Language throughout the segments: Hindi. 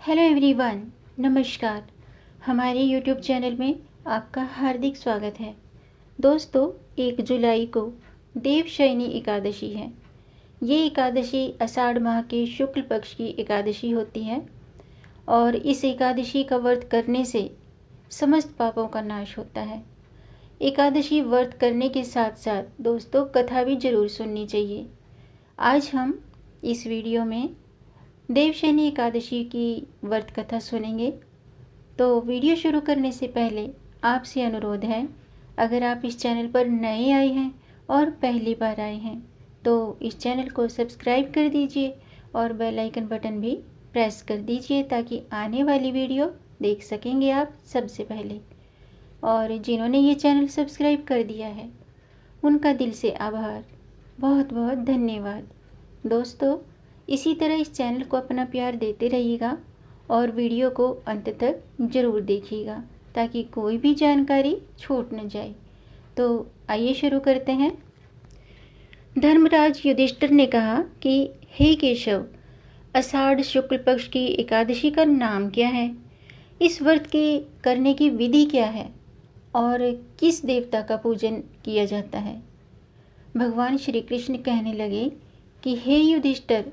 हेलो एवरीवन, नमस्कार। हमारे यूट्यूब चैनल में आपका हार्दिक स्वागत है। दोस्तों, 1 जुलाई को देवशयनी एकादशी है। ये एकादशी आषाढ़ माह के शुक्ल पक्ष की एकादशी होती है और इस एकादशी का व्रत करने से समस्त पापों का नाश होता है। एकादशी व्रत करने के साथ साथ दोस्तों कथा भी ज़रूर सुननी चाहिए। आज हम इस वीडियो में देवशयनी एकादशी की व्रत कथा सुनेंगे। तो वीडियो शुरू करने से पहले आपसे अनुरोध है, अगर आप इस चैनल पर नए आए हैं और पहली बार आए हैं तो इस चैनल को सब्सक्राइब कर दीजिए और बेल आइकन बटन भी प्रेस कर दीजिए ताकि आने वाली वीडियो देख सकेंगे आप सबसे पहले। और जिन्होंने ये चैनल सब्सक्राइब कर दिया है उनका दिल से आभार, बहुत बहुत धन्यवाद। दोस्तों, इसी तरह इस चैनल को अपना प्यार देते रहिएगा और वीडियो को अंत तक ज़रूर देखिएगा ताकि कोई भी जानकारी छूट न जाए। तो आइए शुरू करते हैं। धर्मराज युधिष्ठिर ने कहा कि हे केशव, आषाढ़ शुक्ल पक्ष की एकादशी का नाम क्या है? इस व्रत के करने की विधि क्या है और किस देवता का पूजन किया जाता है? भगवान श्री कृष्ण कहने लगे कि हे युधिष्ठिर,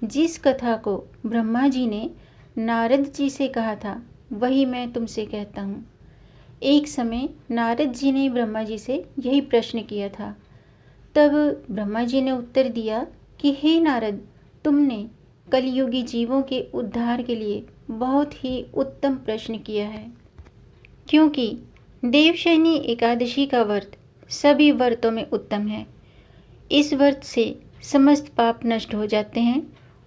जिस कथा को ब्रह्मा जी ने नारद जी से कहा था वही मैं तुमसे कहता हूँ। एक समय नारद जी ने ब्रह्मा जी से यही प्रश्न किया था। तब ब्रह्मा जी ने उत्तर दिया कि हे नारद, तुमने कलियुगी जीवों के उद्धार के लिए बहुत ही उत्तम प्रश्न किया है, क्योंकि देवशयनी एकादशी का व्रत सभी व्रतों में उत्तम है। इस व्रत से समस्त पाप नष्ट हो जाते हैं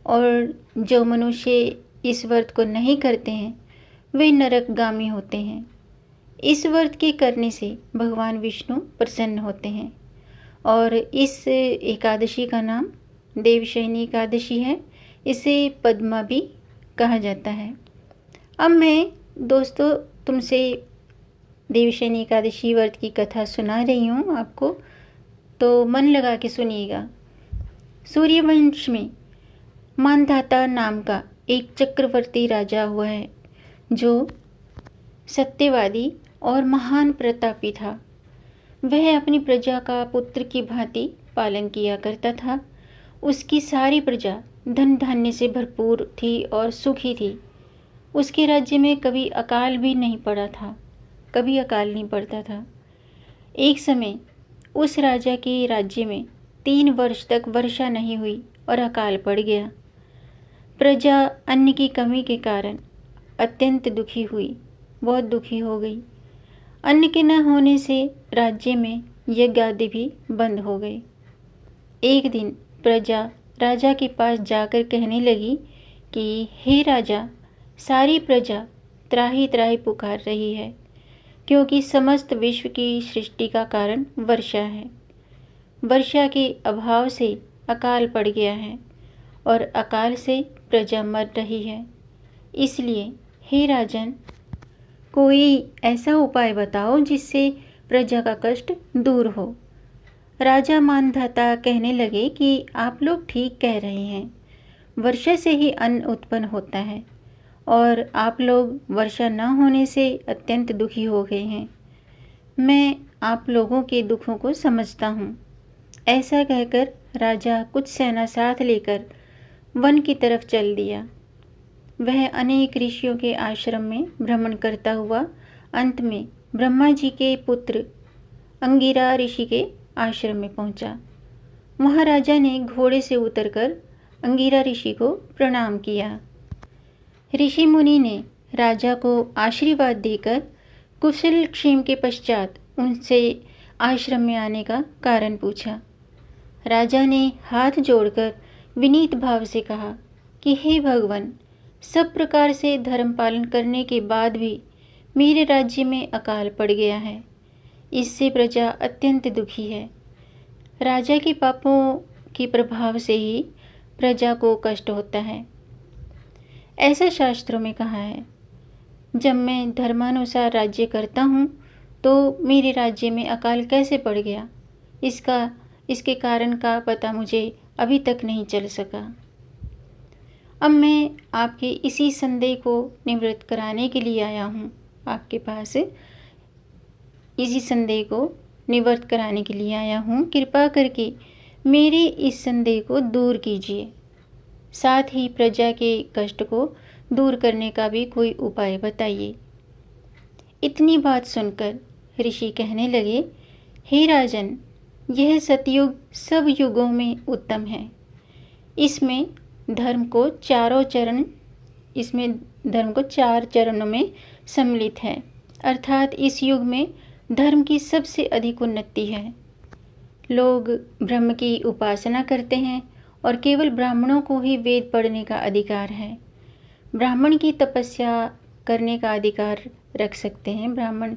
और जो मनुष्य इस व्रत को नहीं करते हैं वे नरकगामी होते हैं। इस व्रत के करने से भगवान विष्णु प्रसन्न होते हैं और इस एकादशी का नाम देवशयनी एकादशी है। इसे पद्मा भी कहा जाता है। अब मैं दोस्तों तुमसे देवशयनी एकादशी व्रत की कथा सुना रही हूँ आपको, तो मन लगा के सुनिएगा। सूर्यवंश में मानधाता नाम का एक चक्रवर्ती राजा हुआ है जो सत्यवादी और महान प्रतापी था। वह अपनी प्रजा का पुत्र की भांति पालन किया करता था। उसकी सारी प्रजा धन धान्य से भरपूर थी और सुखी थी। उसके राज्य में कभी अकाल भी नहीं पड़ा था, कभी अकाल नहीं पड़ता था। एक समय उस राजा के राज्य में 3 वर्ष तक वर्षा नहीं हुई और अकाल पड़ गया। प्रजा अन्न की कमी के कारण अत्यंत दुखी हुई, बहुत दुखी हो गई। अन्न के न होने से राज्य में यज्ञ आदि भी बंद हो गए। एक दिन प्रजा राजा के पास जाकर कहने लगी कि हे राजा, सारी प्रजा त्राही त्राही पुकार रही है क्योंकि समस्त विश्व की सृष्टि का कारण वर्षा है। वर्षा के अभाव से अकाल पड़ गया है और अकाल से प्रजा मर रही है। इसलिए हे राजन, कोई ऐसा उपाय बताओ जिससे प्रजा का कष्ट दूर हो। राजा मानधाता कहने लगे कि आप लोग ठीक कह रहे हैं, वर्षा से ही अन्न उत्पन्न होता है और आप लोग वर्षा न होने से अत्यंत दुखी हो गए हैं। मैं आप लोगों के दुखों को समझता हूँ। ऐसा कहकर राजा कुछ सेना साथ लेकर वन की तरफ चल दिया। वह अनेक ऋषियों के आश्रम में भ्रमण करता हुआ अंत में ब्रह्मा जी के पुत्र अंगिरा ऋषि के आश्रम में पहुंचा। वहां राजा ने घोड़े से उतरकर अंगिरा ऋषि को प्रणाम किया। ऋषि मुनि ने राजा को आशीर्वाद देकर कुशल क्षेम के पश्चात उनसे आश्रम में आने का कारण पूछा। राजा ने हाथ जोड़कर विनीत भाव से कहा कि हे भगवान, सब प्रकार से धर्म पालन करने के बाद भी मेरे राज्य में अकाल पड़ गया है। इससे प्रजा अत्यंत दुखी है। राजा के पापों के प्रभाव से ही प्रजा को कष्ट होता है। ऐसा शास्त्रों में कहा है। जब मैं धर्मानुसार राज्य करता हूँ तो मेरे राज्य में अकाल कैसे पड़ गया, इसके कारण का पता मुझे अभी तक नहीं चल सका। अब मैं आपके इसी संदेह को निवृत्त कराने के लिए आया हूँ, आपके पास इसी संदेह को निवृत्त कराने के लिए आया हूँ। कृपा करके मेरे इस संदेह को दूर कीजिए, साथ ही प्रजा के कष्ट को दूर करने का भी कोई उपाय बताइए। इतनी बात सुनकर ऋषि कहने लगे, हे राजन, यह सतयुग सब युगों में उत्तम है। इसमें धर्म को चार चरणों में सम्मिलित है, अर्थात इस युग में धर्म की सबसे अधिक उन्नति है। लोग ब्रह्म की उपासना करते हैं और केवल ब्राह्मणों को ही वेद पढ़ने का अधिकार है। ब्राह्मण की तपस्या करने का अधिकार रख सकते हैं, ब्राह्मण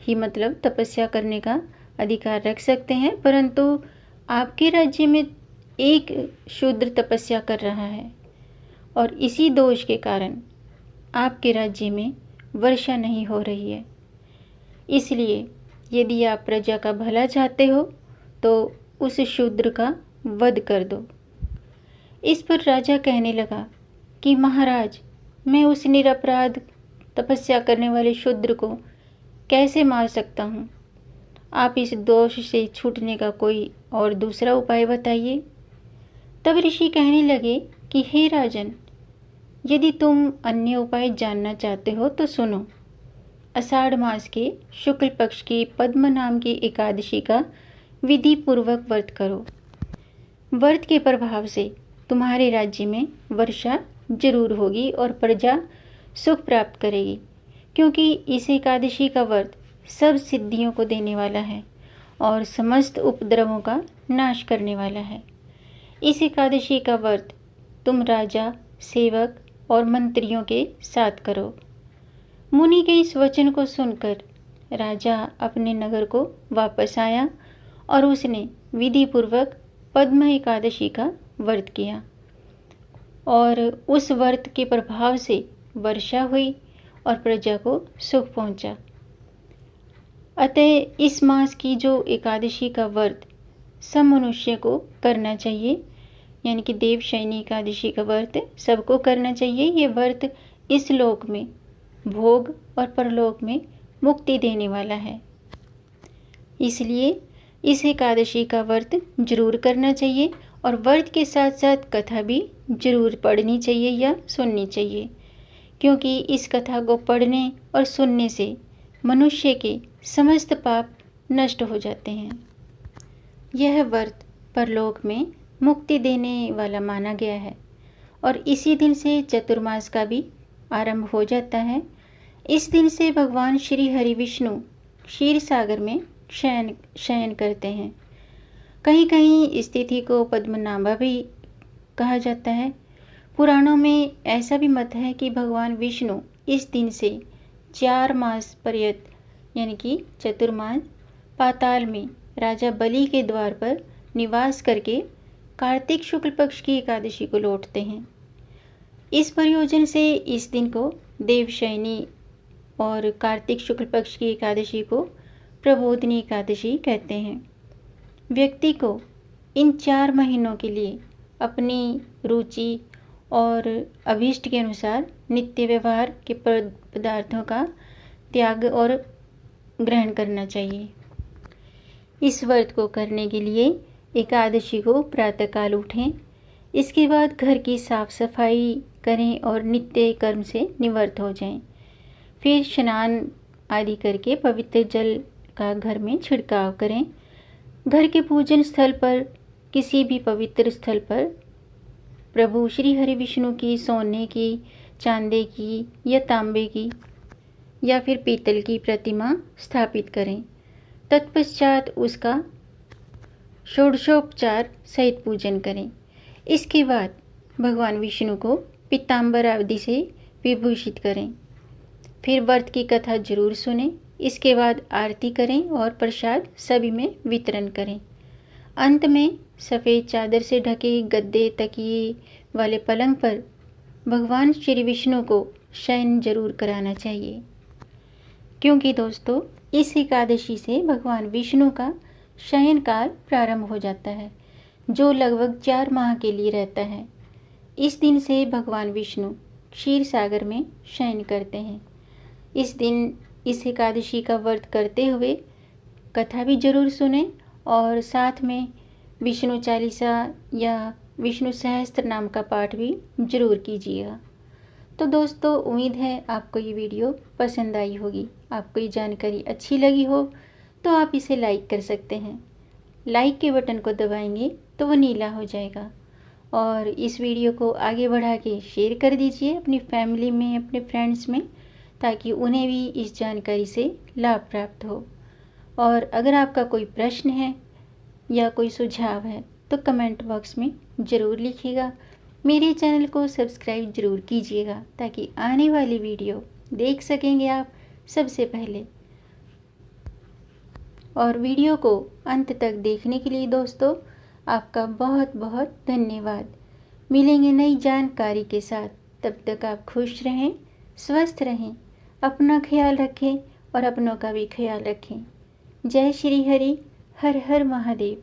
ही मतलब तपस्या करने का अधिकार रख सकते हैं, परंतु आपके राज्य में एक शूद्र तपस्या कर रहा है और इसी दोष के कारण आपके राज्य में वर्षा नहीं हो रही है। इसलिए यदि आप प्रजा का भला चाहते हो तो उस शूद्र का वध कर दो। इस पर राजा कहने लगा कि महाराज, मैं उस निरपराध तपस्या करने वाले शूद्र को कैसे मार सकता हूँ? आप इस दोष से छूटने का कोई और दूसरा उपाय बताइए। तब ऋषि कहने लगे कि हे राजन, यदि तुम अन्य उपाय जानना चाहते हो तो सुनो। आषाढ़ मास के शुक्ल पक्ष की पद्म नाम की एकादशी का विधि पूर्वक व्रत करो। व्रत के प्रभाव से तुम्हारे राज्य में वर्षा जरूर होगी और प्रजा सुख प्राप्त करेगी, क्योंकि इस एकादशी का व्रत सब सिद्धियों को देने वाला है और समस्त उपद्रवों का नाश करने वाला है। इस एकादशी का व्रत तुम राजा, सेवक और मंत्रियों के साथ करो। मुनि के इस वचन को सुनकर राजा अपने नगर को वापस आया और उसने विधि पूर्वक पद्म एकादशी का व्रत किया और उस व्रत के प्रभाव से वर्षा हुई और प्रजा को सुख पहुंचा। अतः इस मास की जो एकादशी का व्रत सब मनुष्य को करना चाहिए, यानी कि देवशयनी एकादशी का व्रत सबको करना चाहिए। ये व्रत इस लोक में भोग और परलोक में मुक्ति देने वाला है, इसलिए इस एकादशी का व्रत जरूर करना चाहिए और व्रत के साथ साथ कथा भी जरूर पढ़नी चाहिए या सुननी चाहिए, क्योंकि इस कथा को पढ़ने और सुनने से मनुष्य के समस्त पाप नष्ट हो जाते हैं। यह व्रत परलोक में मुक्ति देने वाला माना गया है और इसी दिन से चतुर्मास का भी आरंभ हो जाता है। इस दिन से भगवान श्री हरि विष्णु क्षीर सागर में शयन करते हैं। कहीं कहीं इस तिथि को पद्मनाभा भी कहा जाता है। पुराणों में ऐसा भी मत है कि भगवान विष्णु इस दिन से 4 मास पर्यंत, यानी कि चतुर्मास, पाताल में राजा बलि के द्वार पर निवास करके कार्तिक शुक्ल पक्ष की एकादशी को लौटते हैं। इस प्रयोजन से इस दिन को देवशयनी और कार्तिक शुक्ल पक्ष की एकादशी को प्रबोधिनी एकादशी कहते हैं। व्यक्ति को इन 4 महीनों के लिए अपनी रुचि और अभीष्ट के अनुसार नित्य व्यवहार के पदार्थों का त्याग और ग्रहण करना चाहिए। इस व्रत को करने के लिए एकादशी को प्रातःकाल उठें, इसके बाद घर की साफ सफाई करें और नित्य कर्म से निवृत्त हो जाएं। फिर स्नान आदि करके पवित्र जल का घर में छिड़काव करें। घर के पूजन स्थल पर, किसी भी पवित्र स्थल पर प्रभु श्री हरि विष्णु की सोने की, चांदी की या तांबे की या फिर पीतल की प्रतिमा स्थापित करें। तत्पश्चात उसका षोडशोपचार सहित पूजन करें। इसके बाद भगवान विष्णु को पीताम्बर आदि से विभूषित करें। फिर व्रत की कथा जरूर सुनें। इसके बाद आरती करें और प्रसाद सभी में वितरण करें। अंत में सफ़ेद चादर से ढके गद्दे तकिए वाले पलंग पर भगवान श्री विष्णु को शयन जरूर कराना चाहिए, क्योंकि दोस्तों इस एकादशी से भगवान विष्णु का शयन काल प्रारंभ हो जाता है, जो लगभग 4 माह के लिए रहता है। इस दिन से भगवान विष्णु क्षीर सागर में शयन करते हैं। इस दिन इस एकादशी का व्रत करते हुए कथा भी ज़रूर सुने और साथ में विष्णु चालीसा या विष्णु सहस्त्र नाम का पाठ भी ज़रूर कीजिएगा। तो दोस्तों, उम्मीद है आपको ये वीडियो पसंद आई होगी। आपको ये जानकारी अच्छी लगी हो तो आप इसे लाइक कर सकते हैं। लाइक के बटन को दबाएंगे तो वो नीला हो जाएगा और इस वीडियो को आगे बढ़ा के शेयर कर दीजिए अपनी फैमिली में, अपने फ्रेंड्स में, ताकि उन्हें भी इस जानकारी से लाभ प्राप्त हो। और अगर आपका कोई प्रश्न है या कोई सुझाव है तो कमेंट बॉक्स में ज़रूर लिखिएगा। मेरे चैनल को सब्सक्राइब ज़रूर कीजिएगा ताकि आने वाली वीडियो देख सकेंगे आप सबसे पहले। और वीडियो को अंत तक देखने के लिए दोस्तों आपका बहुत बहुत धन्यवाद। मिलेंगे नई जानकारी के साथ, तब तक आप खुश रहें, स्वस्थ रहें, अपना ख्याल रखें और अपनों का भी ख्याल रखें। जय श्री हरि, हर हर महादेव।